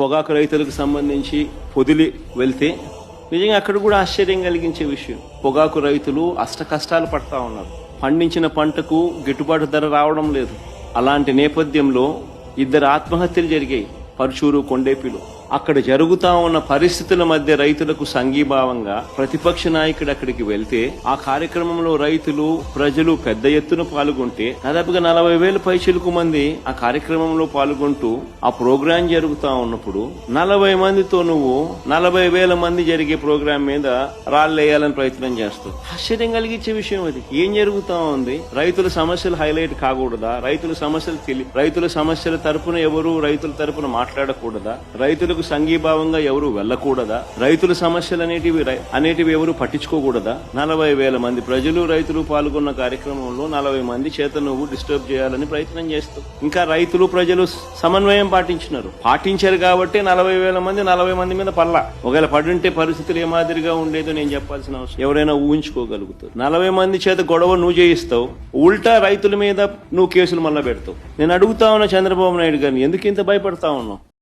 పొగాకు రైతులకు సంబంధించి పొదిలి వెళ్తే నిజంగా అక్కడ కూడా ఆశ్చర్యం కలిగించే విషయం. పొగాకు రైతులు అష్ట కష్టాలు పడతా ఉన్నారు. పండించిన పంటకు గిట్టుబాటు ధర రావడం లేదు. అలాంటి నేపథ్యంలో 2 ఆత్మహత్యలు జరిగాయి పరుచూరు, కొండేపిలో. అక్కడ జరుగుతా ఉన్న పరిస్థితుల మధ్య రైతులకు సంఘీభావంగా ప్రతిపక్ష నాయకుడు అక్కడికి వెళ్తే ఆ కార్యక్రమంలో రైతులు, ప్రజలు పెద్ద ఎత్తున పాల్గొంటే దాదాపుగా 40,000 పైచిలకు మంది ఆ కార్యక్రమంలో పాల్గొంటూ ఆ ప్రోగ్రాం జరుగుతా ఉన్నప్పుడు 40 మందితో నువ్వు 40,000 మంది జరిగే ప్రోగ్రాం మీద రాళ్లేయాలని ప్రయత్నం చేస్తావు. ఆశ్చర్యం కలిగించే విషయం అది. ఏం జరుగుతా ఉంది? రైతుల సమస్యలు హైలైట్ కాకూడదా? రైతుల సమస్యల తరపున ఎవరు రైతుల తరపున మాట్లాడకూడదా? రైతులకు సంఘీభావంగా ఎవరు వెళ్లకూడదా? రైతుల సమస్యలు అనేటివి ఎవరు పట్టించుకోకూడదా? 40,000 మంది ప్రజలు, రైతులు పాల్గొన్న కార్యక్రమంలో 40 మంది చేత నువ్వు డిస్టర్బ్ చేయాలని ప్రయత్నం చేస్తావు. ఇంకా రైతులు, ప్రజలు సమన్వయం పాటించారు కాబట్టి 40,000 మంది 40 మంది మీద పల్లా. ఒకవేళ పడుంటే పరిస్థితులు ఏ మాదిరిగా ఉండేదో నేను చెప్పాల్సిన అవసరం ఎవరైనా ఊహించుకోగలుగుతారు. 40 మంది చేత గొడవ నువ్వు చేయిస్తావు, ఉల్టా రైతుల మీద నువ్వు కేసులు మళ్ళా పెడతావు. నేను అడుగుతా ఉన్నా చంద్రబాబు నాయుడు గారిని, ఎందుకు ఇంత భయపడతా ఉన్నావు?